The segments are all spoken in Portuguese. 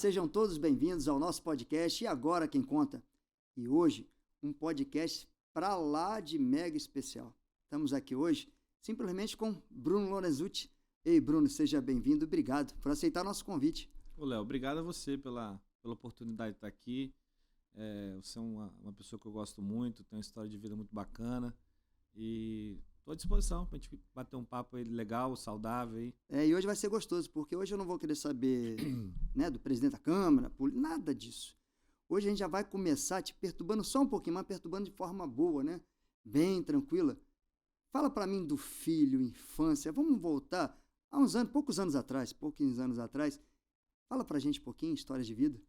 sejam todos bem-vindos ao nosso podcast E Agora Quem Conta. E hoje, um podcast pra lá de mega especial. Estamos aqui hoje simplesmente com Bruno Lorenzutti. Ei, Bruno, seja bem-vindo. Obrigado por aceitar nosso convite. Ô, Léo, obrigado a você pela oportunidade de estar aqui. Você é uma pessoa que eu gosto muito, tem uma história de vida muito bacana e estou à disposição para a gente bater um papo aí legal, saudável. Aí. E hoje vai ser gostoso, porque hoje eu não vou querer saber né, do presidente da Câmara, nada disso. Hoje a gente já vai começar te perturbando só um pouquinho, mas perturbando de forma boa, né? Bem tranquila. Fala para mim do filho, infância. Vamos voltar a poucos anos atrás. Fala pra gente um pouquinho, histórias de vida.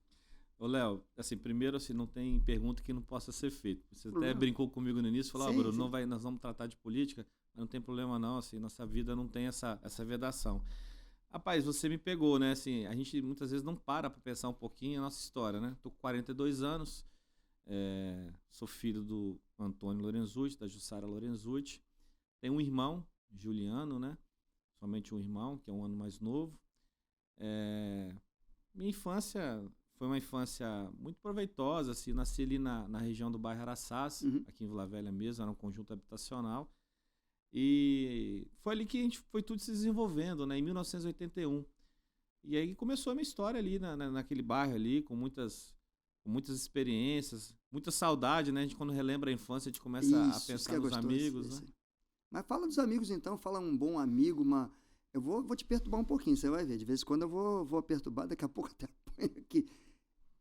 Ô, Léo, assim, primeiro, assim, não tem pergunta que não possa ser feita. Você até brincou comigo no início, falou, Bruno, nós vamos tratar de política, mas não tem problema não, assim, nossa vida não tem essa vedação. Rapaz, você me pegou, né, assim, a gente muitas vezes não para pensar um pouquinho a nossa história, né? Tô com 42 anos, sou filho do Antônio Lorenzutti, da Jussara Lorenzutti, tenho um irmão, Juliano, né? Somente um irmão, que é um ano mais novo. Minha infância foi uma infância muito proveitosa, assim, nasci ali na região do bairro Araçás, aqui em Vila Velha mesmo, era um conjunto habitacional, e foi ali que a gente foi tudo se desenvolvendo, né, em 1981. E aí começou a minha história ali naquele bairro ali, com muitas experiências, muita saudade, né, a gente quando relembra a infância, a gente começa a pensar nos amigos, né? Mas fala dos amigos então, fala um bom amigo, eu vou te perturbar um pouquinho, você vai ver. De vez em quando eu vou perturbar, daqui a pouco até apanho aqui.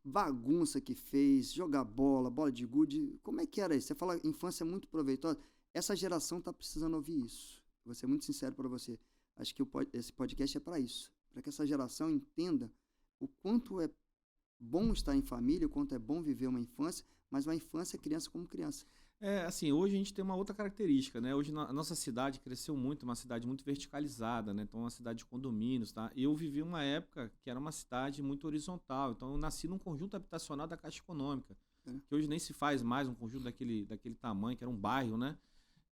Bagunça que fez, jogar bola de gude. Como é que era isso? Você fala infância muito proveitosa. Essa geração tá precisando ouvir isso. Vou ser muito sincero para você. Acho que esse podcast é para isso. Para que essa geração entenda o quanto é bom estar em família, o quanto é bom viver uma infância, mas uma infância criança como criança. Assim, hoje a gente tem uma outra característica, né? Hoje a nossa cidade cresceu muito, uma cidade muito verticalizada, né? Então, uma cidade de condomínios, tá? E eu vivi uma época que era uma cidade muito horizontal. Então, eu nasci num conjunto habitacional da Caixa Econômica, que hoje nem se faz mais um conjunto daquele tamanho, que era um bairro, né?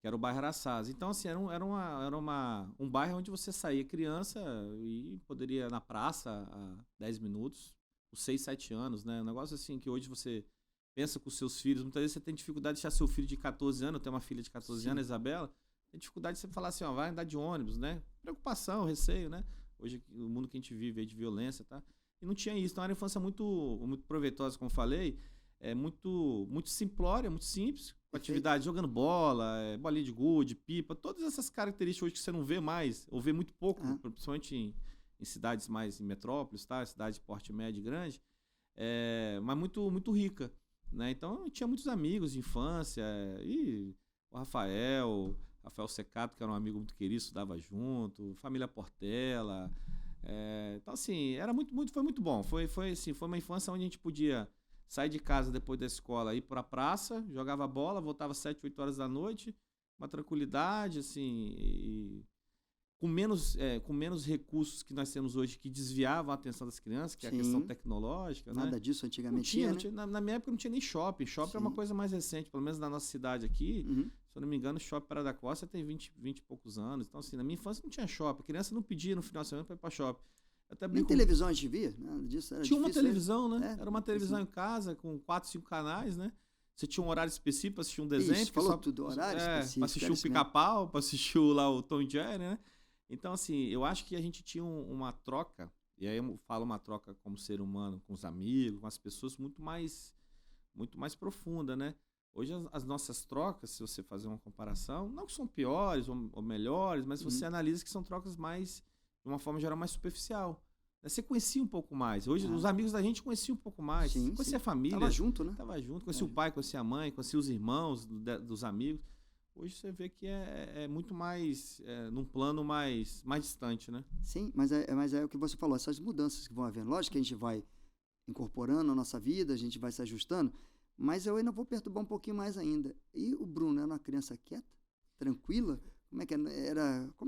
Que era o bairro Araçás. Então, assim, era um bairro onde você saía criança e poderia ir na praça a 10 minutos, por 6, 7 anos, né? Um negócio assim que hoje você pensa com os seus filhos, muitas vezes você tem dificuldade de deixar seu filho de 14 anos, eu tenho uma filha de 14 anos, a Isabela, tem dificuldade de você falar assim, vai andar de ônibus, né? Preocupação, receio, né? Hoje, o mundo que a gente vive aí de violência, tá? E não tinha isso, então era uma infância muito, muito proveitosa, como eu falei, muito, muito simplória, muito simples, com atividade, jogando bola, bolinha de gude, pipa, todas essas características hoje que você não vê mais, ou vê muito pouco, principalmente em cidades mais, em metrópoles, tá? Cidade de porte médio e grande, mas muito, muito rica. Né? Então eu tinha muitos amigos de infância, e o Rafael Secato, que era um amigo muito querido, estudava junto, família Portela, então assim, foi muito bom, foi uma infância onde a gente podia sair de casa depois da escola, ir para a praça, jogava bola, voltava às 7, 8 horas da noite, uma tranquilidade, assim, e com menos recursos que nós temos hoje que desviavam a atenção das crianças, que é a questão tecnológica. Nada, né? Disso antigamente não tinha, na minha época não tinha nem shopping. Shopping é uma coisa mais recente, pelo menos na nossa cidade aqui. Se eu não me engano, o Shopping Praia da Costa tem 20 e poucos anos. Então, assim, na minha infância não tinha shopping. A criança não pedia no final de semana para ir para shopping. Nem televisão a gente via? Nada disso, era tinha difícil, uma televisão, né? Era uma televisão em casa com 4, 5 canais, né? Você tinha um horário específico para assistir um desenho. Isso, falou tudo, horário específico. Para assistir o Pica-Pau, para assistir o Tom e Jerry, né? Então, assim, eu acho que a gente tinha uma troca, e aí eu falo uma troca como ser humano, com os amigos, com as pessoas, muito mais profunda, né? Hoje as nossas trocas, se você fazer uma comparação, não que são piores ou melhores, mas você analisa que são trocas mais, de uma forma geral, mais superficial. Você conhecia um pouco mais. Hoje, os amigos da gente conheciam um pouco mais. Conhecia a família. Tava junto, né? Tava junto. Conhecia o pai, conhecia a mãe, conhecia os irmãos dos amigos. Hoje você vê que é muito mais, num plano mais distante, né? Sim, mas é o que você falou, essas mudanças que vão havendo. Lógico que a gente vai incorporando a nossa vida, a gente vai se ajustando, mas eu ainda vou perturbar um pouquinho mais ainda. E o Bruno era uma criança quieta, tranquila? Como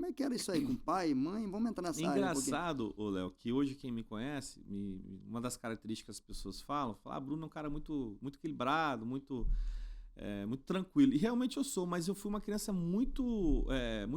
é que era isso aí com pai, mãe? Vamos entrar nessa área. Engraçado, Léo, que hoje quem me conhece, uma das características que as pessoas falam, Bruno é um cara muito, muito equilibrado, muito tranquilo. E realmente eu sou, mas eu fui uma criança muito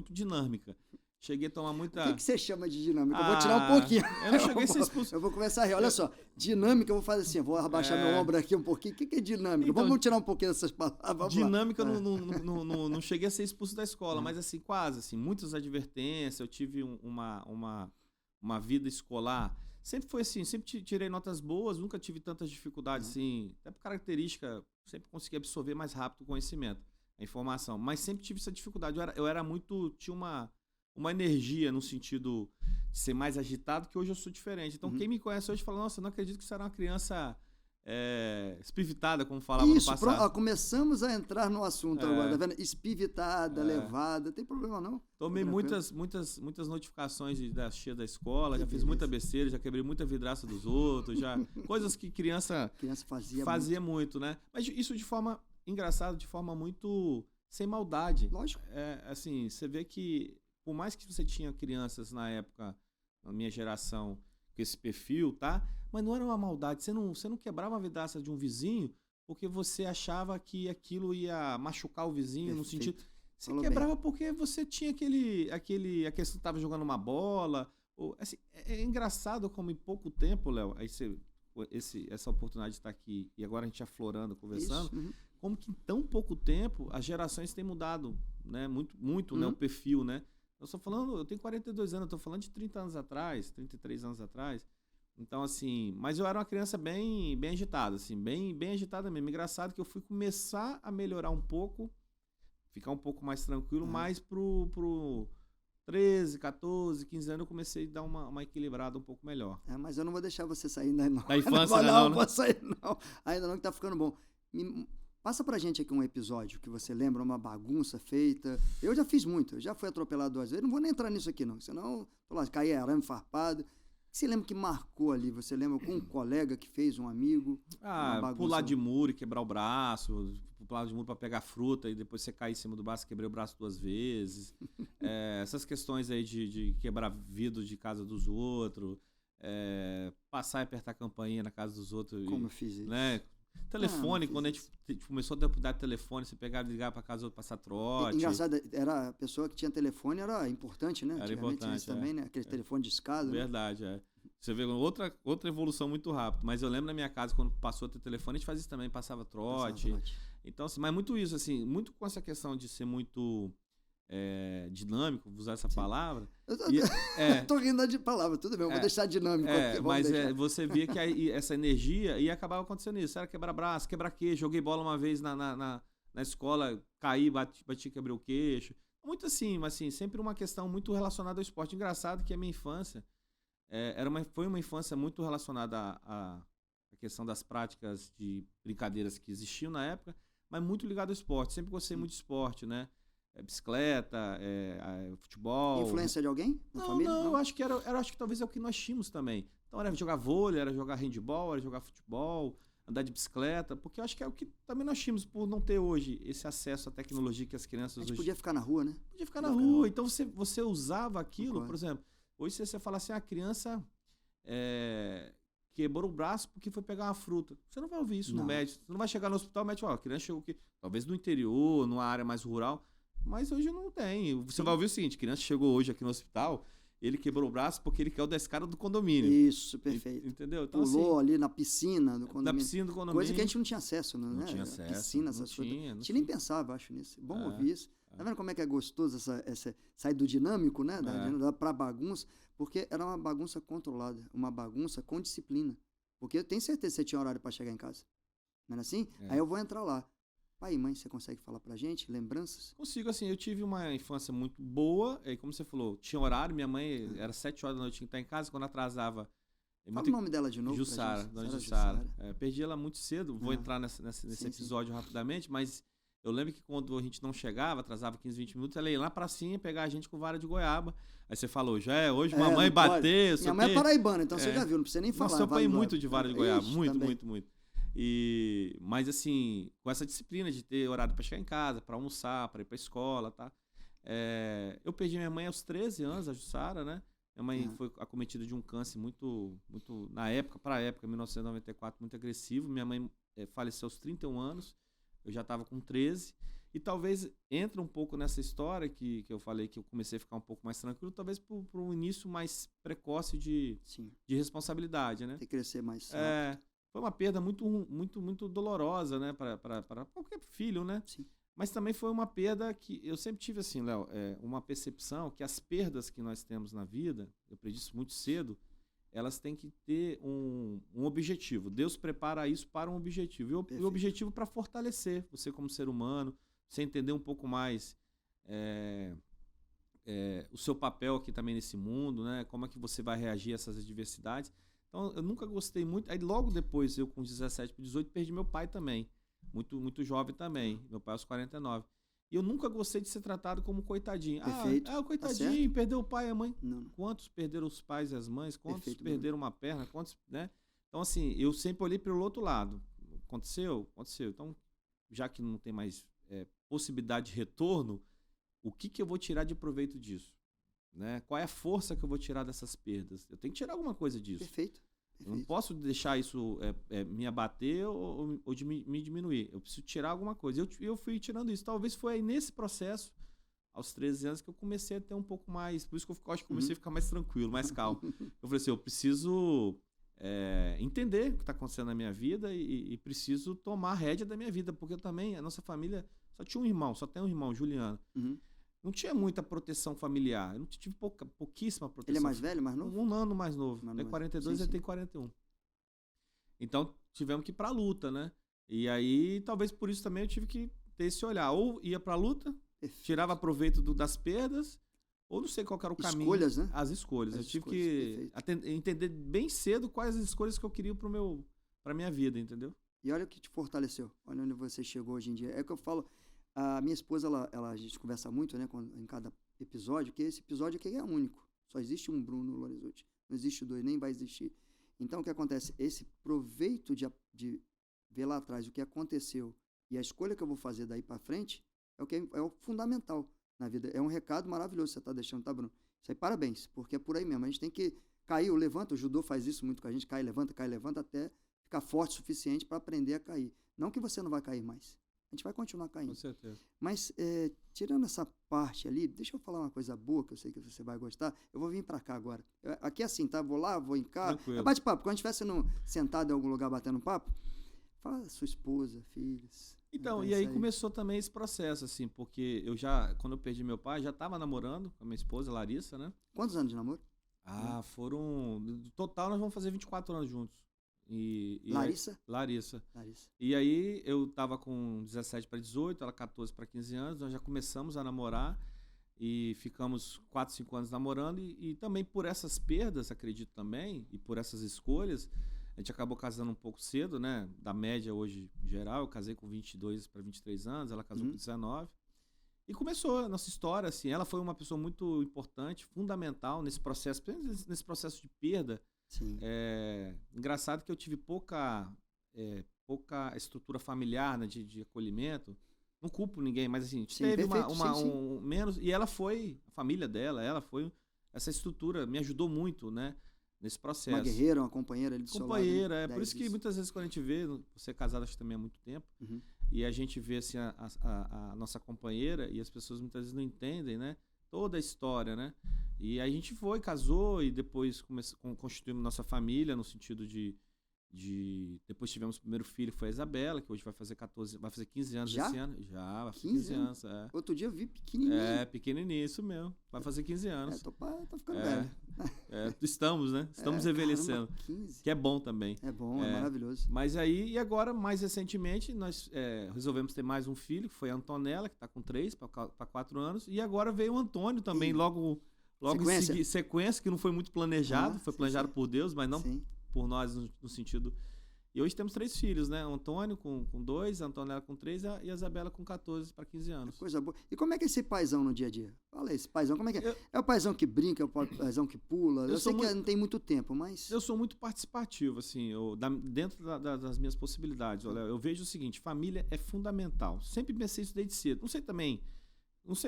dinâmica. cheguei a tomar O muita... que você chama de dinâmica? Eu vou tirar um pouquinho. Eu não cheguei a ser expulso. Eu vou começar a rir. Olha só, dinâmica, eu vou fazer assim, eu vou abaixar meu ombro aqui um pouquinho. O que é dinâmica? Então, vamos tirar um pouquinho dessas palavras. Dinâmica, eu não cheguei a ser expulso da escola, mas assim, quase, assim, muitas advertências, eu tive uma vida escolar, sempre foi assim, sempre tirei notas boas, nunca tive tantas dificuldades, assim, até por característica, sempre consegui absorver mais rápido o conhecimento, a informação, mas sempre tive essa dificuldade, eu era muito, tinha uma energia no sentido de ser mais agitado, que hoje eu sou diferente. Então, quem me conhece hoje fala, nossa, eu não acredito que você era uma criança espivitada, como falava no passado. Começamos a entrar no assunto agora, tá vendo? Espivitada, levada, não tem problema não. Tomei muitas notificações das tias da escola, já fiz muita besteira, já quebrei muita vidraça dos outros, coisas que criança fazia muito, né? Mas isso de forma engraçada, de forma muito sem maldade. Lógico. Assim, você vê que por mais que você tinha crianças na época, na minha geração, com esse perfil, tá? Mas não era uma maldade. Você não quebrava a vidraça de um vizinho porque você achava que aquilo ia machucar o vizinho. Perfeito. No sentido... Você falou quebrava bem. Porque você tinha a questão que estava jogando uma bola. Assim, é engraçado como em pouco tempo, Léo, aí essa oportunidade de estar aqui e agora a gente aflorando, conversando, como que em tão pouco tempo as gerações têm mudado, né? Muito, né? O perfil, né? Eu tenho 42 anos, eu tô falando de 30 anos atrás, 33 anos atrás. Então, assim, mas eu era uma criança bem agitada, assim, bem agitada mesmo. Engraçado que eu fui começar a melhorar um pouco, ficar um pouco mais tranquilo, mais pro 13, 14, 15 anos eu comecei a dar uma equilibrada um pouco melhor. Mas eu não vou deixar você sair ainda não. Da infância não vou sair não. Ainda não, que tá ficando bom. Passa pra gente aqui um episódio que você lembra, uma bagunça feita. Eu já fiz muito, eu já fui atropelado 2 vezes. Não vou nem entrar nisso aqui, não. Senão, tô lá, caí arame farpado. O que você lembra que marcou ali? Você lembra com um colega que fez, um amigo? Pular de muro e quebrar o braço. Pular de muro pra pegar fruta e depois você cair em cima do braço e quebrei o braço 2 vezes. Essas questões aí de quebrar vidro de casa dos outros. Passar e apertar a campainha na casa dos outros. Como eu fiz isso? Né? Telefone, quando a gente começou a ter oportunidade de telefone, você pegava e ligava pra casa do outro passar trote. Engraçado, era a pessoa que tinha telefone, era importante, né? Era importante, também, né? Aquele telefone de escada. Verdade, né? Você vê outra evolução muito rápida. Mas eu lembro na minha casa, quando passou a ter telefone, a gente fazia isso também, passava trote. Então, assim, mas muito isso, assim, muito com essa questão de ser muito dinâmico, vou usar essa palavra. Eu tô rindo de palavra, tudo bem, eu vou deixar dinâmico. Mas você via que essa energia ia acabar acontecendo isso. Era quebrar braço, quebrar queixo. Joguei bola uma vez na escola, caí, bati, quebrei o queixo. Muito assim, mas assim, sempre uma questão muito relacionada ao esporte. Engraçado que a minha infância foi uma infância muito relacionada à questão das práticas de brincadeiras que existiam na época, mas muito ligado ao esporte. Sempre gostei muito de esporte, né? Bicicleta, futebol. Influência de alguém na família? Não, eu acho que talvez é o que nós tínhamos também. Então era jogar vôlei, era jogar handebol, era jogar futebol, andar de bicicleta, porque eu acho que é o que também nós tínhamos por não ter hoje esse acesso à tecnologia que as crianças hoje... podia ficar na rua, né? Podia ficar na rua. Então você usava aquilo, por exemplo, hoje você fala assim, a criança quebrou o braço porque foi pegar uma fruta. Você não vai ouvir isso no médico. Você não vai chegar no hospital, o médico, a criança chegou aqui, talvez no interior, numa área mais rural, mas hoje não tem. Você vai ouvir o seguinte, a criança chegou hoje aqui no hospital, ele quebrou o braço porque ele caiu da escada do condomínio. Isso, perfeito. Entendeu? Então, pulou ali na piscina do condomínio. Na piscina do condomínio. Coisa que a gente não tinha acesso, né? Não tinha acesso. Piscina, essas coisas. A gente nem pensava, acho, nisso. Bom ouvir isso. Tá vendo como é que é gostoso essa sair do dinâmico, né? Pra bagunça, porque era uma bagunça controlada, uma bagunça com disciplina. Porque eu tenho certeza que você tinha horário para chegar em casa. Não era assim? Aí eu vou entrar lá. Pai e mãe, você consegue falar pra gente? Lembranças? Consigo, assim, eu tive uma infância muito boa, e como você falou, tinha horário, minha mãe era 7 horas da noite, tinha que estar em casa, quando atrasava... Fala o nome dela de novo. Jussara, dona Jussara. Perdi ela muito cedo, vou entrar nesse episódio rapidamente, mas eu lembro que quando a gente não chegava, atrasava 15, 20 minutos, ela ia lá pra cima pegar a gente com vara de goiaba. Aí você falou, hoje mamãe bateu, minha mãe é paraibana, então você já viu, não precisa nem falar. Nossa, eu apanhei muito de vara de goiaba, muito. Mas assim, com essa disciplina de ter horário para chegar em casa, para almoçar, para ir para escola, tá? Eu perdi minha mãe aos 13 anos, a Jussara, né? Minha mãe foi acometida de um câncer muito, na época, 1994, muito agressivo. Minha mãe faleceu aos 31 anos. eu já estava com 13. E talvez entre um pouco nessa história que eu falei que eu comecei a ficar um pouco mais tranquilo, talvez por um início mais precoce de responsabilidade, né? Tem que crescer mais rápido. Foi uma perda muito dolorosa, né? Para qualquer filho, né? Sim. Mas também foi uma perda que eu sempre tive assim, Léo, uma percepção que as perdas que nós temos na vida, eu aprendi isso muito cedo, elas têm que ter um objetivo. Deus prepara isso para um objetivo. E o objetivo para fortalecer você como ser humano, você entender um pouco mais o seu papel aqui também nesse mundo, né? Como é que você vai reagir a essas adversidades. Então, eu nunca gostei muito. Aí, logo depois, eu com 17 para 18, perdi meu pai também. Muito jovem também. Meu pai aos 49. E eu nunca gostei de ser tratado como coitadinho. Perfeito. O coitadinho, Tá, perdeu o pai e a mãe. Não. Quantos perderam os pais e as mães? Quantos Perfeito, perderam uma perna? Quantos, né? Então, assim, eu sempre olhei pelo outro lado. Aconteceu? Aconteceu. Então, já que não tem mais possibilidade de retorno, o que eu vou tirar de proveito disso? Né? Qual é a força que eu vou tirar dessas perdas? Eu tenho que tirar alguma coisa disso. Perfeito. Eu não posso deixar isso me abater ou me diminuir. Eu preciso tirar alguma coisa. Eu fui tirando isso. Talvez foi aí nesse processo, aos 13 anos, que eu comecei a ter um pouco mais... Por isso que eu acho que comecei a ficar mais tranquilo, mais calmo. Eu falei assim, eu preciso entender o que está acontecendo na minha vida e preciso tomar a rédea da minha vida. Porque eu também, a nossa família, só tinha um irmão, só tem um irmão, Juliano. Não tinha muita proteção familiar. Eu não tive pouquíssima proteção. Ele é mais velho, mais novo? Um ano mais novo. Tem 42 e ele tem 41. Então, tivemos que ir pra luta, né? E aí, talvez por isso também eu tive que ter esse olhar. Ou ia pra luta, tirava proveito das perdas, ou não sei qual era o caminho. Escolhas, né? As escolhas. Eu tive que entender bem cedo quais as escolhas que eu queria pra minha vida, entendeu? E olha o que te fortaleceu. Olha onde você chegou hoje em dia. É o que eu falo... A minha esposa, a gente conversa muito, né, em cada episódio, que esse episódio aqui é único. Só existe um Bruno Lorenzotti. Não existe dois, nem vai existir. Então, o que acontece? Esse proveito de ver lá atrás o que aconteceu e a escolha que eu vou fazer daí para frente é o fundamental na vida. É um recado maravilhoso que você está deixando, tá, Bruno? Isso aí, parabéns, porque é por aí mesmo. A gente tem que cair ou levanta. O judô faz isso muito com a gente. Cai, levanta, até ficar forte o suficiente para aprender a cair. Não que você não vai cair mais. A gente vai continuar caindo. Com certeza. Mas, tirando essa parte ali, deixa eu falar uma coisa boa, que eu sei que você vai gostar. Eu vou vir pra cá agora. Aqui é assim, tá? Vou lá, vou em casa. É bate-papo. Quando a gente estivesse sentado em algum lugar batendo papo, fala da sua esposa, filhos. Então, e aí começou também esse processo, assim, porque quando eu perdi meu pai, já estava namorando com a minha esposa, Larissa, né? Quantos anos de namoro? Foram... No total, nós vamos fazer 24 anos juntos. Larissa? Larissa. E aí eu tava com 17 para 18, ela 14 para 15 anos, nós já começamos a namorar e ficamos 4, 5 anos namorando e também por essas perdas, acredito também, e por essas escolhas, a gente acabou casando um pouco cedo, né? Da média hoje geral, eu casei com 22 para 23 anos, ela casou com 19. E começou a nossa história, assim, ela foi uma pessoa muito importante, fundamental nesse processo de perda. Sim. Engraçado que eu tive pouca estrutura familiar, né, de acolhimento. Não culpo ninguém, mas assim, teve menos. E ela foi, a família dela, essa estrutura me ajudou muito, né, nesse processo. Uma guerreira, uma companheira ali do seu lado. Companheira, por isso que muitas vezes quando a gente vê, você é casado acho que também há muito tempo, e a gente vê assim, a nossa companheira e as pessoas muitas vezes não entendem, né, toda a história, né. E aí a gente casou e depois constituímos nossa família no sentido de depois tivemos o primeiro filho, que foi a Isabela, que hoje vai fazer 15 anos esse ano. Já, vai fazer 15 anos. Outro dia eu vi pequenininho. Pequenininho, isso mesmo. Vai fazer 15 anos. Tô ficando velho. Estamos, né? Estamos envelhecendo. Caramba, 15. Que é bom também. É bom, é maravilhoso. Mas aí, e agora, mais recentemente, nós resolvemos ter mais um filho, que foi a Antonella, que está com 3 para 4 anos. E agora veio o Antônio também, logo em sequência, que não foi muito planejado, foi planejado por Deus, mas não por nós no sentido... E hoje temos 3 filhos, né? O Antônio com 2, a Antonella com 3 e a Isabela com 14 para 15 anos. Coisa boa. E como é que é esse paizão no dia a dia? Fala aí, esse paizão, como é que é? É o paizão que brinca, é o paizão que pula? Eu sei que não tem muito tempo, mas... Eu sou muito participativo, assim, dentro das minhas possibilidades. Olha, eu vejo o seguinte, família é fundamental. Sempre pensei isso desde cedo.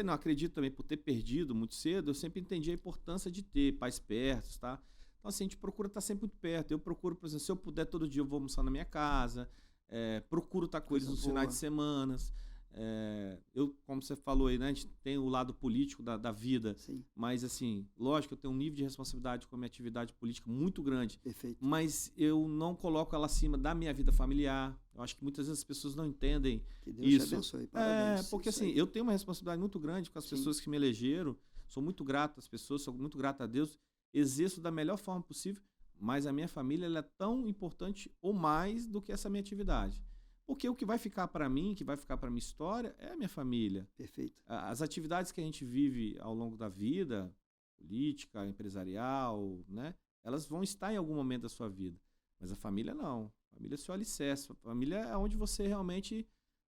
Não acredito também por ter perdido muito cedo, eu sempre entendi a importância de ter pais perto, tá? Então, assim, a gente procura estar sempre muito perto. Eu procuro, por exemplo, se eu puder todo dia eu vou almoçar na minha casa, procuro estar com eles Coisa nos boa. finais de semana. Como você falou aí, né, a gente tem o lado político da vida, Sim, mas assim, lógico, eu tenho um nível de responsabilidade com a minha atividade política muito grande, perfeito. mas eu não coloco ela acima da minha vida familiar. Eu acho que muitas vezes as pessoas não entendem Que Deus te isso. abençoe. Parabéns. Porque Isso assim, aí. eu tenho uma responsabilidade muito grande com as Sim. pessoas que me elegeram, sou muito grato às pessoas, sou muito grato a Deus, exerço da melhor forma possível, mas a minha família ela é tão importante ou mais do que essa minha atividade. Porque o que vai ficar para mim, que vai ficar para minha história, é a minha família. Perfeito. As atividades que a gente vive ao longo da vida, política, empresarial, né? Elas vão estar em algum momento da sua vida. Mas a família não. A família é seu alicerce. A família é onde você realmente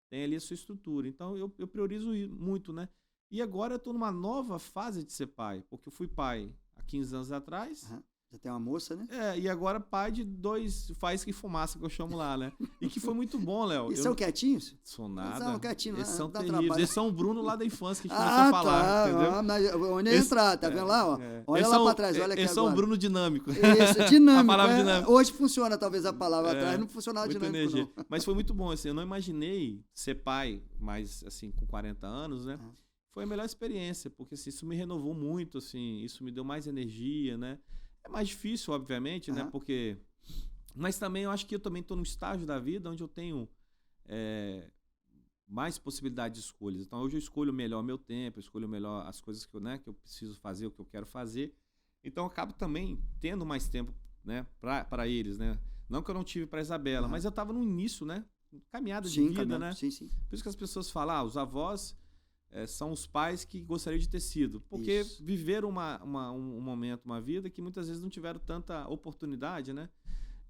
tem ali a sua estrutura. Então eu priorizo muito, né? E agora eu estou numa nova fase de ser pai. Porque eu fui pai há 15 anos atrás. Aham. Já tem uma moça, né? E agora pai de 2 faíscas que fumaça, que eu chamo lá, né? E que foi muito bom, Léo. E são quietinhos? Sou nada. São quietinhos, eles são dá terríveis. trabalho. Eles são o Bruno lá da infância que a gente começou a falar, entendeu? Tá. Mas onde entrar, tá vendo lá? Ó? Olha Eles lá são- pra trás, olha aqui Eles agora. são o Bruno dinâmico. Isso, dinâmico. A palavra dinâmico. Hoje funciona talvez a palavra atrás, não funcionava Muita dinâmico energia. não. Mas foi muito bom, assim, eu não imaginei ser pai, mas assim, com 40 anos, né? Ah. Foi a melhor experiência, porque assim, isso me renovou muito, assim, isso me deu mais energia, né? É mais difícil, obviamente, né? Aham. Porque... Mas também eu acho que eu também estou num estágio da vida onde eu tenho mais possibilidade de escolhas. Então hoje eu escolho melhor meu tempo, eu escolho melhor as coisas que eu preciso fazer, o que eu quero fazer. Então eu acabo também tendo mais tempo, né, para eles, né? Não que eu não tive para Isabela, Aham. mas eu estava no início, né? Caminhada de Sim, vida, caminhando. né? Sim, sim. Por isso que as pessoas falam, os avós são os pais que gostariam de ter sido. Porque Isso. viveram um momento, uma vida que muitas vezes não tiveram tanta oportunidade, né?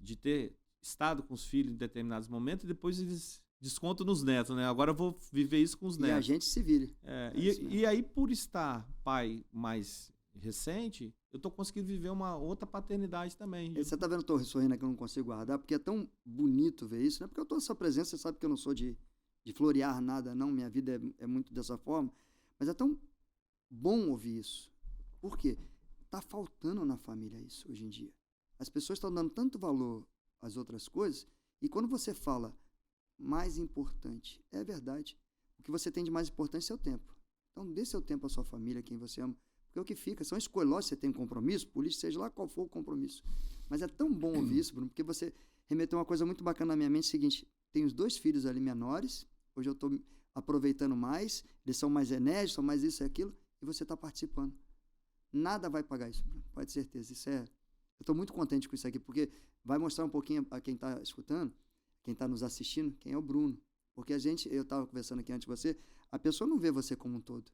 De ter estado com os filhos em determinados momentos e depois eles descontam nos netos, né? Agora eu vou viver isso com os E a netos. gente se vire. Isso mesmo. E aí, por estar pai mais recente, eu tô conseguindo viver uma outra paternidade também. Você tá vendo, eu tô sorrindo aqui, eu não consigo guardar, porque é tão bonito ver isso, né? Porque eu tô nessa presença, você sabe que eu não sou de florear nada, não, minha vida é muito dessa forma, mas é tão bom ouvir isso. Por quê? Tá faltando na família isso hoje em dia. As pessoas estão dando tanto valor às outras coisas, e quando você fala mais importante, é verdade. O que você tem de mais importante é seu tempo. Então, dê seu tempo à sua família, quem você ama, porque é o que fica, são escolhas. Lógico, você tem um compromisso, político, seja lá qual for o compromisso. Mas é tão bom ouvir isso, Bruno, porque você remeteu uma coisa muito bacana na minha mente, é o seguinte, tenho os 2 filhos ali menores, hoje eu estou aproveitando mais, eles são mais enérgicos, são mais isso e aquilo, e você está participando. Nada vai pagar isso, Bruno, pode ter certeza. Eu estou muito contente com isso aqui, porque vai mostrar um pouquinho a quem está escutando, quem está nos assistindo, quem é o Bruno. Porque eu estava conversando aqui antes de você, a pessoa não vê você como um todo.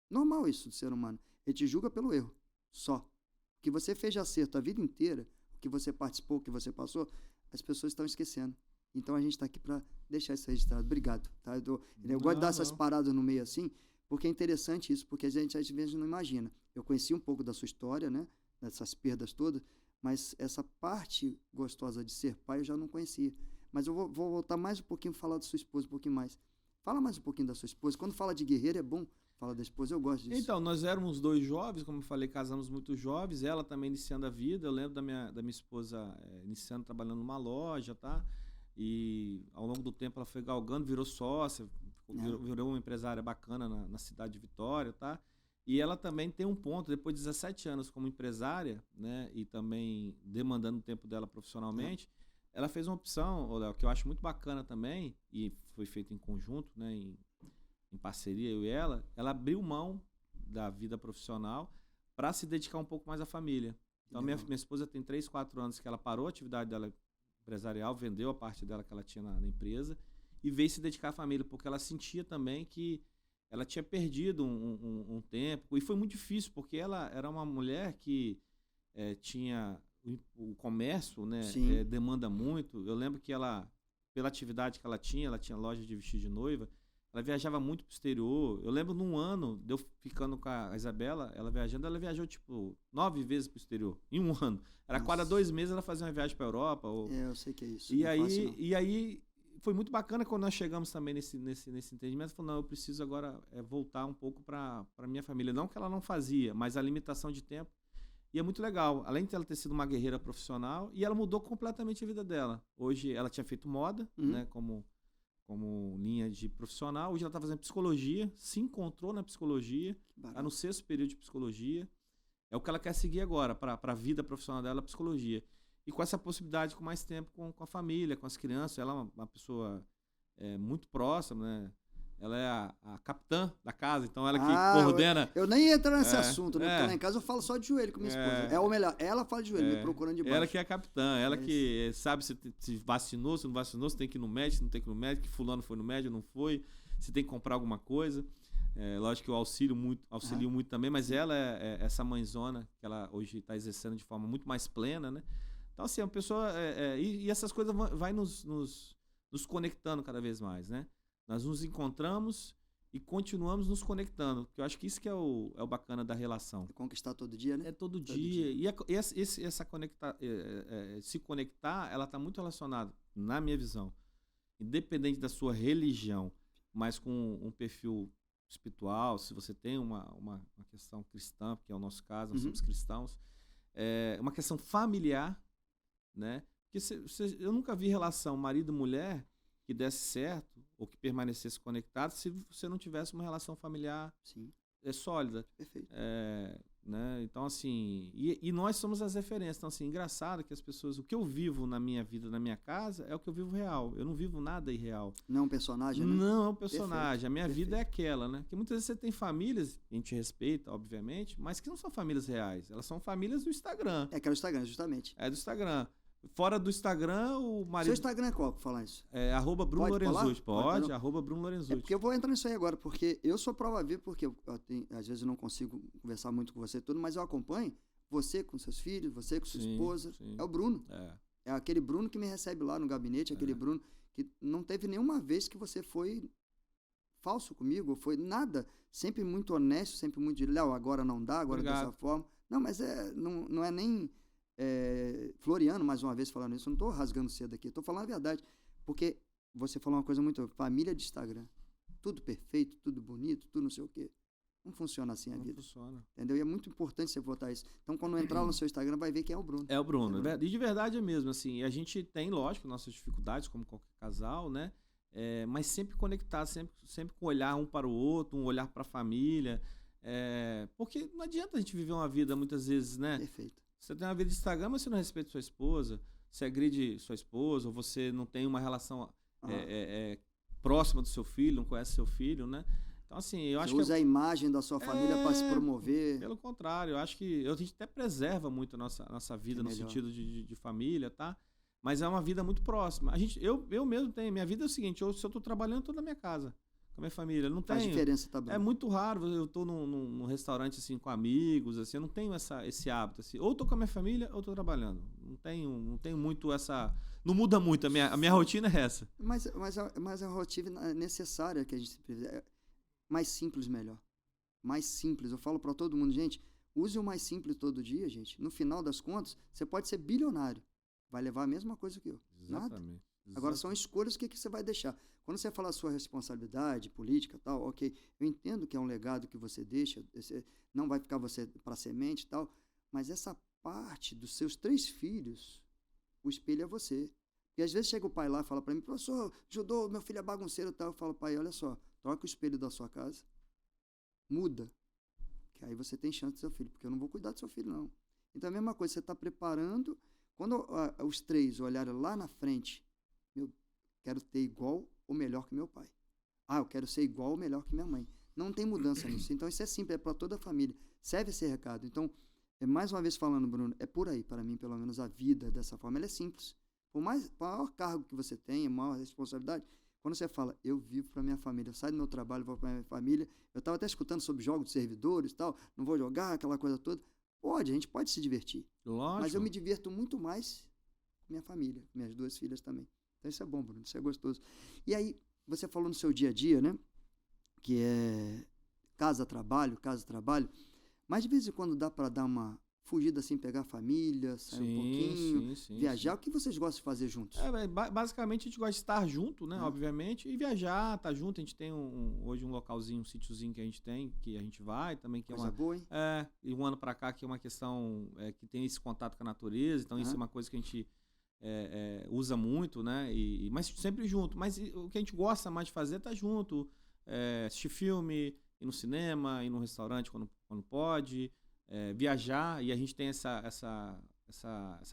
Normal isso do ser humano. Ele te julga pelo erro, só. O que você fez de acerto a vida inteira, o que você participou, o que você passou, as pessoas estão esquecendo. Então a gente está aqui para deixar isso registrado. Obrigado. Tá? Eu gosto de dar essas paradas no meio assim, porque é interessante isso, porque a gente às vezes não imagina. Eu conheci um pouco da sua história, né? Dessas perdas todas, mas essa parte gostosa de ser pai eu já não conhecia. Mas eu vou voltar mais um pouquinho, falar da sua esposa um pouquinho mais. Fala mais um pouquinho da sua esposa. Quando fala de guerreiro é bom falar da esposa, eu gosto disso. Então, nós éramos 2 jovens, como eu falei, casamos muito jovens, ela também iniciando a vida, eu lembro da minha esposa iniciando, trabalhando numa loja, tá? E ao longo do tempo ela foi galgando, virou sócia, virou uma empresária bacana na cidade de Vitória, tá? E ela também tem um ponto, depois de 17 anos como empresária, né, e também demandando o tempo dela profissionalmente, ela fez uma opção, Léo, que eu acho muito bacana também, e foi feito em conjunto, né, em parceria, eu e ela abriu mão da vida profissional para se dedicar um pouco mais à família. Então, minha esposa tem 3, 4 anos que ela parou a atividade dela empresarial, vendeu a parte dela que ela tinha na empresa e veio se dedicar à família, porque ela sentia também que ela tinha perdido um tempo, e foi muito difícil, porque ela era uma mulher que tinha o comércio, né, demanda muito. Eu lembro que ela, pela atividade que ela tinha loja de vestido de noiva, ela viajava muito pro exterior. Eu lembro num ano, de eu ficando com a Isabela, ela viajou tipo 9 vezes pro exterior, em um ano. Era cada 2 meses ela fazia uma viagem pra Europa. Eu sei que é isso. E aí foi muito bacana quando nós chegamos também nesse entendimento. Falou, não, eu preciso agora voltar um pouco para minha família. Não que ela não fazia, mas a limitação de tempo. E é muito legal, além de ela ter sido uma guerreira profissional, e ela mudou completamente a vida dela. Hoje ela tinha feito moda, né, como linha de profissional. Hoje ela está fazendo psicologia, se encontrou na psicologia, está no 6º período de psicologia. É o que ela quer seguir agora, para a vida profissional dela, a psicologia. E com essa possibilidade, com mais tempo com a família, com as crianças. Ela é uma pessoa muito próxima, né? Ela é a capitã da casa, então ela que coordena. Eu nem ia entrar nesse assunto, né? Porque lá em casa eu falo só de joelho com minha esposa. Ou melhor, ela fala de joelho, me procurando de baixo. Ela que é a capitã, ela que sabe se vacinou, se não vacinou, se tem que ir no médico, se não tem que ir no médico, que fulano foi no médico, não foi, se tem que comprar alguma coisa. Lógico que eu auxilio muito também, mas ela é essa mãezona que ela hoje está exercendo de forma muito mais plena, né? Então, assim, a pessoa... e essas coisas vai nos conectando cada vez mais, né? Nós nos encontramos e continuamos nos conectando, porque eu acho que isso que é o bacana da relação. É conquistar todo dia, né? É todo dia. E se conectar, ela está muito relacionada, na minha visão, independente da sua religião, mas com um perfil espiritual, se você tem uma questão cristã, que é o nosso caso, nós somos cristãos, uma questão familiar, né? Porque eu nunca vi relação marido-mulher que desse certo ou que permanecesse conectado se você não tivesse uma relação familiar sólida. Perfeito. Né? Então, assim, e nós somos as referências. Então, assim, engraçado que as pessoas, o que eu vivo na minha vida, na minha casa, é o que eu vivo real. Eu não vivo nada irreal. Não é um personagem, né? Não é um personagem. Perfeito. A minha vida é aquela, né? Porque muitas vezes você tem famílias, a gente respeita, obviamente, mas que não são famílias reais. Elas são famílias do Instagram. Que é o Instagram, justamente. É do Instagram. Fora do Instagram, o marido... Seu Instagram é qual, pra falar isso? @Bruno Lorenzucci. Pode, @Bruno Lorenzucci. Porque eu vou entrar nisso aí agora, porque eu sou prova viva, porque às vezes eu não consigo conversar muito com você tudo, mas eu acompanho você com seus filhos, você com sua esposa. Sim. É o Bruno. É aquele Bruno que me recebe lá no gabinete, aquele Bruno que não teve nenhuma vez que você foi falso comigo, foi nada. Sempre muito honesto, sempre muito de Léo, agora não dá, agora dessa forma. Não, mas não é nem... Floriano, mais uma vez falando isso, eu não estou rasgando cedo aqui, estou falando a verdade, porque você falou uma coisa muito, família de Instagram, tudo perfeito, tudo bonito, tudo não sei o quê, não funciona assim a vida. Não funciona. Entendeu? E é muito importante você botar isso. Então, quando entrar no seu Instagram, vai ver quem é o Bruno. É o Bruno. E de verdade é mesmo, assim, a gente tem, lógico, nossas dificuldades, como qualquer casal, né? Mas sempre conectado, sempre com olhar um para o outro, um olhar para a família, porque não adianta a gente viver uma vida, muitas vezes, né? Perfeito. Você tem uma vida de Instagram, mas você não respeita sua esposa, você agride sua esposa, ou você não tem uma relação próxima do seu filho, não conhece seu filho, né? Então, assim, eu acho que... Você usa a imagem da sua família para se promover. Pelo contrário, eu acho que a gente até preserva muito a nossa vida no sentido de família, tá? Mas é uma vida muito próxima. Eu mesmo tenho. Minha vida é o seguinte, se eu estou trabalhando, estou na minha casa. Com a minha família, não faz tenho... diferença também. É muito raro, eu estou num restaurante assim com amigos, assim, eu não tenho esse hábito assim. Ou estou com a minha família ou estou trabalhando. Não tenho muito essa, não muda muito, a minha rotina é essa. Mas a rotina necessária que a gente mais simples melhor. Mais simples. Eu falo para todo mundo, gente, use o mais simples todo dia, gente. No final das contas, você pode ser bilionário. Vai levar a mesma coisa que eu. Exatamente. Nada. Agora são escolhas que você vai deixar. Quando você fala a sua responsabilidade política e tal, ok, eu entendo que é um legado que você deixa, não vai ficar você para semente e tal, mas essa parte dos seus 3 filhos, o espelho é você. E às vezes chega o pai lá e fala para mim, professor, judô, meu filho é bagunceiro e tal. Eu falo, pai, olha só, troca o espelho da sua casa, muda, que aí você tem chance do seu filho, porque eu não vou cuidar do seu filho, não. Então a mesma coisa, você está preparando, quando os 3 olharem lá na frente, eu quero ter igual ou melhor que meu pai. Eu quero ser igual ou melhor que minha mãe. Não tem mudança nisso. Então, isso é simples, é para toda a família. Serve esse recado. Então, mais uma vez falando, Bruno, é por aí, para mim, pelo menos, a vida dessa forma. Ela é simples. Por maior cargo que você tenha, maior responsabilidade, quando você fala, eu vivo para minha família, eu saio do meu trabalho, vou para minha família. Eu estava até escutando sobre jogos de servidores e tal, não vou jogar, aquela coisa toda. A gente pode se divertir. Lógico. Mas eu me divirto muito mais com minha família, minhas 2 filhas também. Então isso é bom, Bruno, isso é gostoso. E aí, você falou no seu dia a dia, né? Que é casa, trabalho, mas de vez em quando dá para dar uma fugida assim, pegar a família, sair um pouquinho, viajar. O que vocês gostam de fazer juntos? Basicamente a gente gosta de estar junto, né? Obviamente, e viajar, estar junto. A gente tem hoje um localzinho, um sítiozinho que a gente vai também. Que coisa boa, hein? E um ano pra cá que é uma questão que tem esse contato com a natureza, então isso é uma coisa que a gente usa muito, né? Mas sempre junto. Mas o que a gente gosta mais de fazer é estar junto, assistir filme, ir no cinema, ir no restaurante quando pode, viajar. E a gente tem essa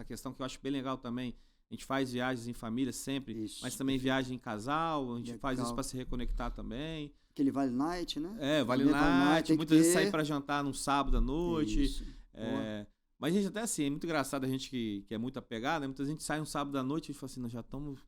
questão que eu acho bem legal também. A gente faz viagens em família sempre, mas também viagem em casal. A gente faz isso para se reconectar também. Aquele Vale Night, né? Vale Night. Muitas vezes sair para jantar num sábado à noite. Isso. Mas a gente até assim, é muito engraçado a gente que é muito apegado, né? Muita gente sai um sábado à noite e fala assim, nós já estamos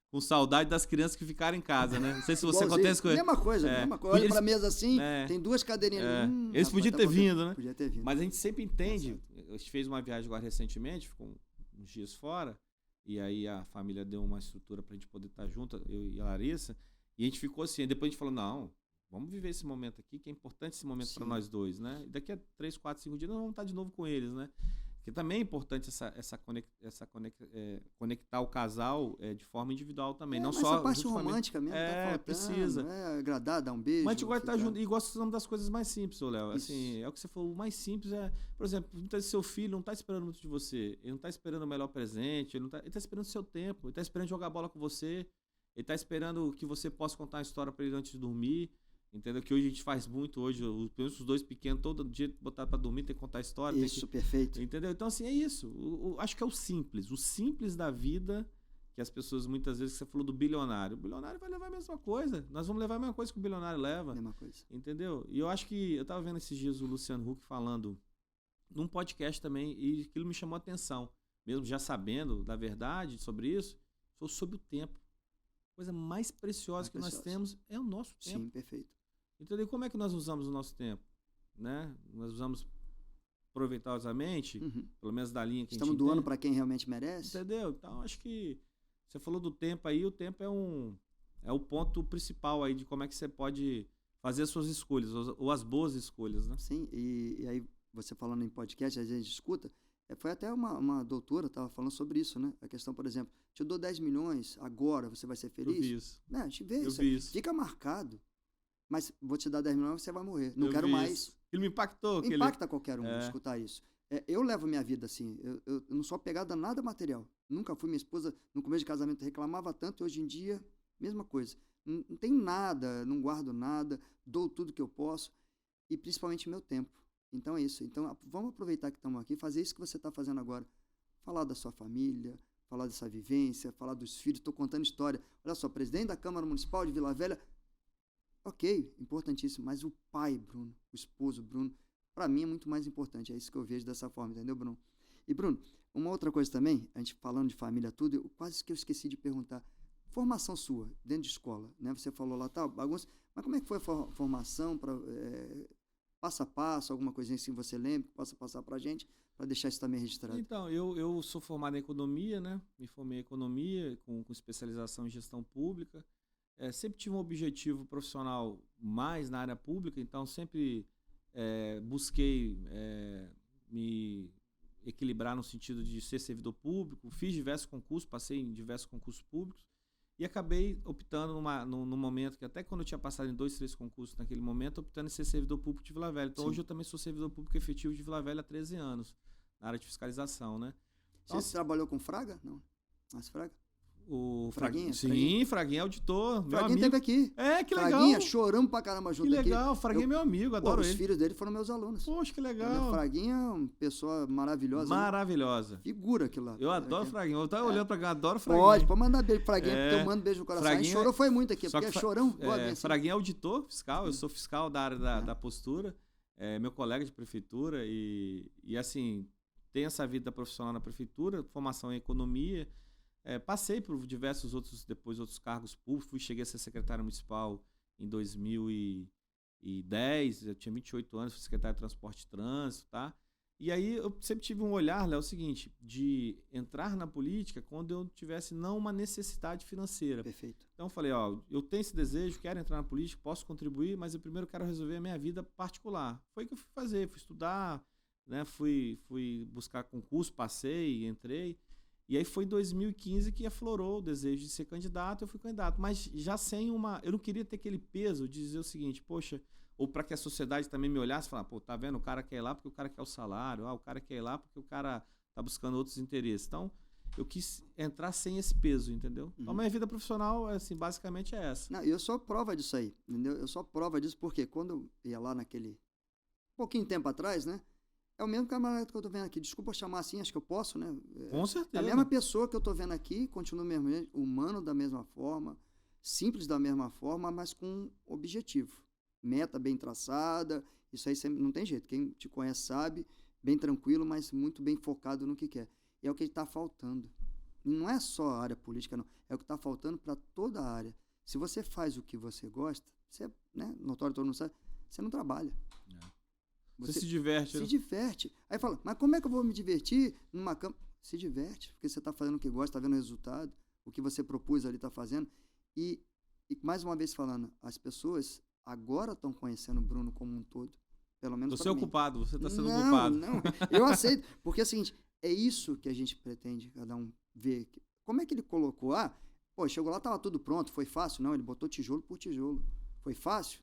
com saudade das crianças que ficaram em casa, né? Não sei se você acontece com ele. Mesma coisa. Olha pra mesa assim, tem duas cadeirinhas. Eles podiam ter vindo, né? Podia ter vindo. Mas a gente sempre entende. A gente fez uma viagem agora recentemente, ficou uns dias fora, e aí a família deu uma estrutura pra gente poder estar junto, eu e a Larissa, e a gente ficou assim, depois a gente falou, não, vamos viver esse momento aqui, que é importante esse momento para nós dois, né? E daqui a 3, 4, 5 dias nós vamos estar de novo com eles, né? Porque também é importante conectar o casal de forma individual também. Não só essa parte romântica mesmo, tá faltando, precisa. Agradar, dar um beijo. Mas a gente gosta de estar junto e gosta das coisas mais simples, Léo. Assim, é o que você falou, o mais simples por exemplo, muitas vezes seu filho não está esperando muito de você, ele não está esperando o melhor presente, ele está esperando o seu tempo, ele está esperando jogar bola com você, ele está esperando que você possa contar uma história para ele antes de dormir. Entendeu? Que hoje a gente faz muito, os 2 pequenos, todo dia botar pra dormir, tem que contar a história. Isso, perfeito. Entendeu? Então, assim, é isso. Acho que é o simples da vida, que as pessoas, muitas vezes, que você falou do bilionário. O bilionário vai levar a mesma coisa. Nós vamos levar a mesma coisa que o bilionário leva. Mesma coisa. Entendeu? E eu acho que, eu tava vendo esses dias o Luciano Huck falando num podcast também, e aquilo me chamou a atenção. Mesmo já sabendo da verdade sobre isso, sobre o tempo. A coisa mais preciosa que nós temos é o nosso tempo. Sim, perfeito. Entendeu? Como é que nós usamos o nosso tempo? Né? Nós usamos proveitosamente, pelo menos da linha que estamos doando para quem realmente merece. Entendeu? Então, acho que você falou do tempo aí, o tempo é o ponto principal aí de como é que você pode fazer as suas escolhas, ou as boas escolhas, né? Sim, e aí você falando em podcast, a gente escuta, foi até uma doutora estava falando sobre isso, né? A questão, por exemplo, te dou 10 milhões, agora você vai ser feliz? Eu vi isso. Não, a gente vê isso. Fica marcado. Mas vou te dar 10 milhões, você vai morrer. Não quero mais. Ele me impactou. Impacta qualquer um escutar isso. Eu levo minha vida assim. Eu não sou apegado a nada material. Nunca fui. Minha esposa, no começo de casamento, reclamava tanto. E hoje em dia, mesma coisa. Não tenho nada, não guardo nada. Dou tudo que eu posso. E principalmente meu tempo. Então é isso. Então vamos aproveitar que estamos aqui. Fazer isso que você está fazendo agora. Falar da sua família. Falar dessa vivência. Falar dos filhos. Estou contando história. Olha só, presidente da Câmara Municipal de Vila Velha. Ok, importantíssimo, mas o pai, Bruno, o esposo, Bruno, para mim é muito mais importante, é isso que eu vejo dessa forma, entendeu, Bruno? E, Bruno, uma outra coisa também, a gente falando de família, tudo, quase que eu esqueci de perguntar, formação sua, dentro de escola, né? Você falou lá, tal, bagunça, mas como é que foi a formação, passo a passo, alguma coisinha assim que você lembra, que possa passar pra gente, para deixar isso também registrado? Então, eu sou formado em economia, né? Me formei em economia, com especialização em gestão pública. Sempre tive um objetivo profissional mais na área pública, então sempre busquei me equilibrar no sentido de ser servidor público, fiz diversos concursos, passei em diversos concursos públicos e acabei optando num momento que até quando eu tinha passado em 2, 3 concursos naquele momento, optando em ser servidor público de Vila Velha. Então hoje eu também sou servidor público efetivo de Vila Velha há 13 anos, na área de fiscalização, né? Então, você trabalhou com Fraga? Não. Mas Fraga? O Fraguinha? Sim, Fraguinha é auditor. Fraguinha esteve aqui. Que legal. Fraguinha, choramos pra caramba junto aqui. Que legal, Fraguinha é meu amigo, adoro ele. Os filhos dele foram meus alunos. Poxa, que legal. Fraguinha é uma pessoa maravilhosa. Maravilhosa. Né? Figura aquilo lá. Eu adoro Fraguinha. Eu tava olhando pra cá, adoro Fraguinha. Pode mandar beijo pra Fraguinha, porque eu mando beijo no coração. Fraguinha, chorou foi muito aqui, porque é chorão. Fraguinha é auditor fiscal, eu sou fiscal da área da postura, meu colega de prefeitura e assim, tem essa vida profissional na prefeitura, formação em economia. Passei por diversos outros cargos públicos, cheguei a ser secretário municipal em 2010, eu tinha 28 anos, fui secretário de Transporte e Trânsito, tá? E aí eu sempre tive um olhar, Léo, o seguinte, de entrar na política quando eu tivesse não uma necessidade financeira. Perfeito. Então eu falei, eu tenho esse desejo, quero entrar na política, posso contribuir, mas eu primeiro quero resolver a minha vida particular. Foi o que eu fui fazer, fui estudar, né? Fui buscar concurso, passei, entrei. E aí foi em 2015 que aflorou o desejo de ser candidato, eu fui candidato. Mas já sem uma... Eu não queria ter aquele peso de dizer o seguinte, poxa, ou para que a sociedade também me olhasse e falasse, pô, tá vendo? O cara quer ir lá porque o cara quer o salário, o cara quer ir lá porque o cara tá buscando outros interesses. Então, eu quis entrar sem esse peso, entendeu? Então, a minha vida profissional, assim, basicamente é essa. Não, eu sou prova disso aí, entendeu? Eu sou prova disso porque quando eu ia lá naquele... pouquinho tempo atrás, né? É o mesmo camarada que eu tô vendo aqui. Desculpa chamar assim, acho que eu posso, né? Com certeza. É a mesma pessoa que eu tô vendo aqui, continua mesmo, humano da mesma forma, simples da mesma forma, mas com objetivo. Meta bem traçada, isso aí sempre, não tem jeito. Quem te conhece sabe, bem tranquilo, mas muito bem focado no que quer. E é o que está faltando. Não é só a área política, não. É o que está faltando para toda a área. Se você faz o que você gosta, você, né, notório, todo mundo sabe, você não trabalha. Você se diverte. Se diverte. Aí fala, mas como é que eu vou me divertir numa cama? Se diverte, porque você está fazendo o que gosta, está vendo o resultado, o que você propôs ali está fazendo. E mais uma vez falando, as pessoas agora estão conhecendo o Bruno como um todo. Pelo menos você é ocupado, você está sendo não, ocupado. Não, eu aceito. Porque é o seguinte, é isso que a gente pretende, cada um ver. Como é que ele colocou? Pô, chegou lá, estava tudo pronto, foi fácil? Não, ele botou tijolo por tijolo. Foi fácil?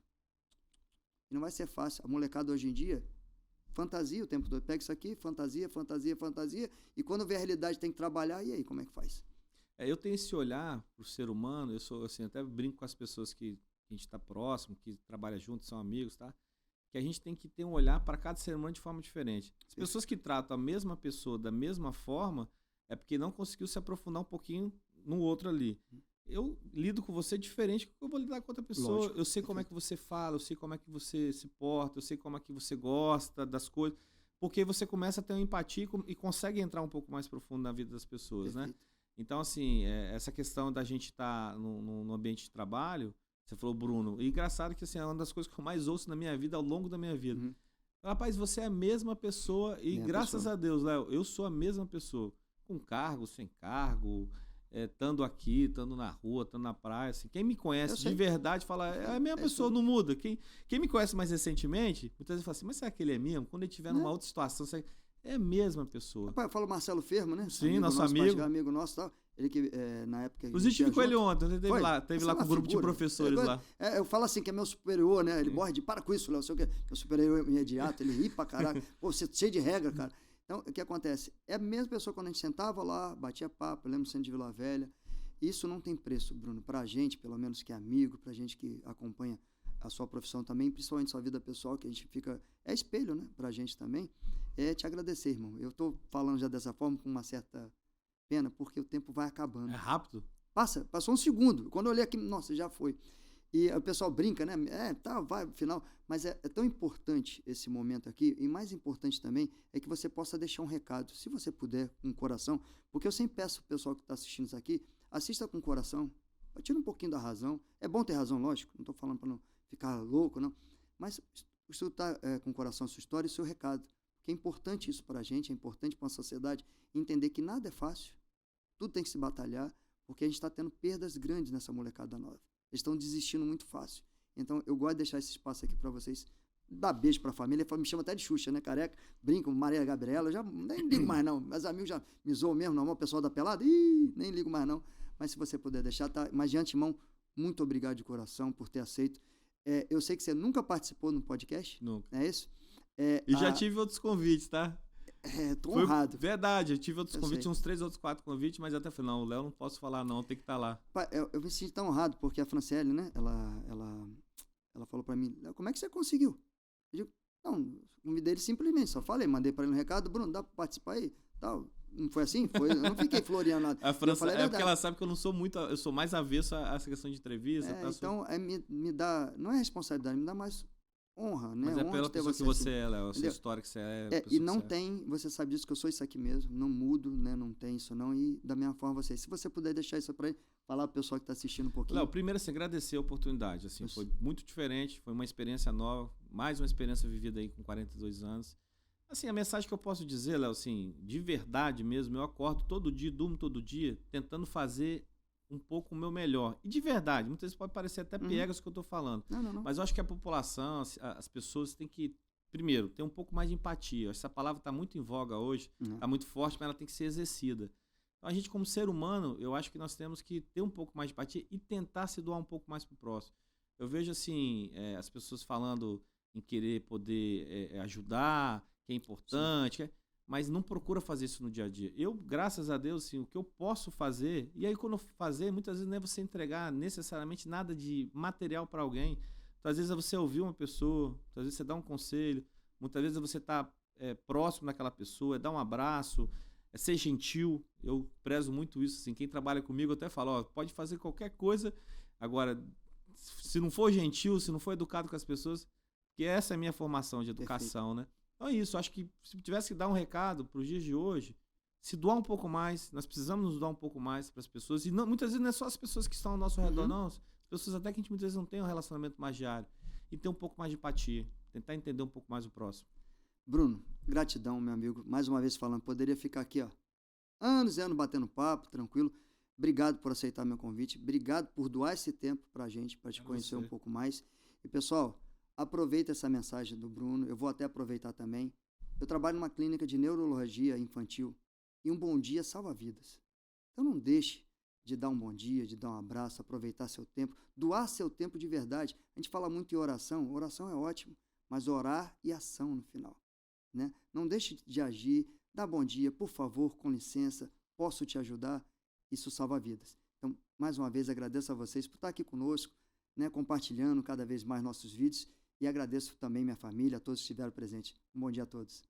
E não vai ser fácil. A molecada hoje em dia, fantasia o tempo todo. Pega isso aqui, fantasia, fantasia, fantasia. E quando vê a realidade tem que trabalhar, e aí, como é que faz? Eu tenho esse olhar pro ser humano, eu sou assim, até brinco com as pessoas que a gente está próximo, que trabalha junto, são amigos, tá? Que a gente tem que ter um olhar para cada ser humano de forma diferente. As pessoas que tratam a mesma pessoa da mesma forma é porque não conseguiu se aprofundar um pouquinho no outro ali. Eu lido com você diferente do que eu vou lidar com outra pessoa. Lógico. Eu sei como é que você fala, eu sei como é que você se porta, eu sei como é que você gosta das coisas, porque você começa a ter uma empatia e consegue entrar um pouco mais profundo na vida das pessoas, né? Então, assim, essa questão da gente estar no ambiente de trabalho, você falou, Bruno, e engraçado que assim, é uma das coisas que eu mais ouço na minha vida, ao longo da minha vida. Rapaz, você é a mesma pessoa e graças a Deus, Léo, eu sou a mesma pessoa, com cargo, sem cargo, estando aqui, estando na rua, estando na praia, assim, quem me conhece de verdade fala, é a mesma pessoa, não muda. Quem me conhece mais recentemente, muitas vezes fala assim, mas será que ele é mesmo? Quando ele estiver numa outra situação, é a mesma pessoa. Rapaz, eu falo Marcelo Fermo, né? Sim, nosso amigo. Amigo nosso, tal. Ele que, na época... Inclusive, estive com ele ontem, teve lá com um grupo de professores lá. Eu falo assim, que é meu superior, né? Ele morre de, para com isso, Léo, sei o quê, que eu superei o imediato, ele ri pra caraca. Pô, você é cheio de regra, cara. Então, o que acontece? É a mesma pessoa quando a gente sentava lá, batia papo, eu lembro do centro de Vila Velha. Isso não tem preço, Bruno, pra gente, pelo menos que é amigo, pra gente que acompanha a sua profissão também, principalmente sua vida pessoal, que a gente fica... É espelho, né? Pra gente também. É te agradecer, irmão. Eu tô falando já dessa forma com uma certa pena, porque o tempo vai acabando. É rápido? Passou um segundo. Quando eu olhei aqui, nossa, já foi. E o pessoal brinca, né? Vai, no final. Mas é tão importante esse momento aqui, e mais importante também é que você possa deixar um recado, se você puder, com o coração, porque eu sempre peço pro pessoal que está assistindo isso aqui, assista com o coração, tira um pouquinho da razão. É bom ter razão, lógico, não estou falando para não ficar louco, não. Mas escutar com o coração a sua história e o seu recado. Porque é importante isso para a gente, é importante para a sociedade entender que nada é fácil, tudo tem que se batalhar, porque a gente está tendo perdas grandes nessa molecada nova. Eles estão desistindo muito fácil. Então, eu gosto de deixar esse espaço aqui para vocês, dar beijo para a família, me chama até de Xuxa, né, careca, brinco, Maria Gabriela, eu já nem ligo mais não, meus amigos já me zoam mesmo, não, o pessoal da pelada, nem ligo mais não, mas se você puder deixar, tá? Mas de antemão, muito obrigado de coração por ter aceito. Eu sei que você nunca participou no podcast, nunca. É isso? E já tive outros convites, tá? Tô honrado. Verdade, eu tive outros convites, uns 3 outros 4 convites, mas até falei, não, o Léo não posso falar não, tem que estar lá. Eu me senti tão honrado, porque a Franciele, né, ela falou pra mim, como é que você conseguiu? Eu digo, não, convidei ele simplesmente, só falei, mandei pra ele um recado, Bruno, dá pra participar aí? Tal. Não foi assim? Eu não fiquei floreando nada. A França, porque ela sabe que eu não sou muito, eu sou mais avesso a essa questão de entrevista. Então, me dá, não é responsabilidade, me dá mais honra, né? Mas é pela pessoa que você é, Léo, a sua história que você é. E não tem, você sabe disso, que eu sou isso aqui mesmo, não mudo, né? Não tem isso não, e da mesma forma você. Se você puder deixar isso pra ele, falar pro pessoal que tá assistindo um pouquinho. Léo, primeiro assim, agradecer a oportunidade, assim, foi muito diferente, foi uma experiência nova, mais uma experiência vivida aí com 42 anos. Assim, a mensagem que eu posso dizer, Léo, assim, de verdade mesmo, eu acordo todo dia, durmo todo dia, tentando fazer um pouco o meu melhor. E de verdade, muitas vezes pode parecer até piegas o que eu estou falando. Não. Mas eu acho que a população, as pessoas têm que primeiro, ter um pouco mais de empatia. Essa palavra está muito em voga hoje, está muito forte, mas ela tem que ser exercida. Então, a gente, como ser humano, eu acho que nós temos que ter um pouco mais de empatia e tentar se doar um pouco mais para o próximo. Eu vejo, assim, as pessoas falando em querer poder ajudar, que é importante, mas não procura fazer isso no dia a dia. Eu, graças a Deus, assim, o que eu posso fazer, e aí quando eu fazer, muitas vezes não é você entregar necessariamente nada de material para alguém. Muitas vezes é você ouvir uma pessoa, muitas vezes você dá um conselho, muitas vezes é você estar próximo daquela pessoa, é dar um abraço, é ser gentil. Eu prezo muito isso, assim, quem trabalha comigo eu até falo, ó, pode fazer qualquer coisa, agora, se não for gentil, se não for educado com as pessoas, que essa é a minha formação de educação, né? Então é isso, acho que se tivesse que dar um recado para os dias de hoje, se doar um pouco mais, nós precisamos nos doar um pouco mais para as pessoas, e não, muitas vezes não é só as pessoas que estão ao nosso redor, não, as pessoas até que a gente muitas vezes não tem um relacionamento mais diário, e ter um pouco mais de empatia, tentar entender um pouco mais o próximo. Bruno, gratidão, meu amigo, mais uma vez falando, poderia ficar aqui, ó, anos e anos batendo papo, tranquilo. Obrigado por aceitar meu convite, obrigado por doar esse tempo pra gente, para te conhecer um pouco mais. E pessoal, aproveita essa mensagem do Bruno, eu vou até aproveitar também. Eu trabalho numa clínica de neurologia infantil e um bom dia salva vidas. Então não deixe de dar um bom dia, de dar um abraço, aproveitar seu tempo, doar seu tempo de verdade. A gente fala muito em oração, oração é ótimo, mas orar e ação no final, né? Não deixe de agir, dá bom dia, por favor, com licença, posso te ajudar? Isso salva vidas. Então, mais uma vez, agradeço a vocês por estar aqui conosco, né, compartilhando cada vez mais nossos vídeos, e agradeço também minha família, a todos que estiveram presentes. Um bom dia a todos.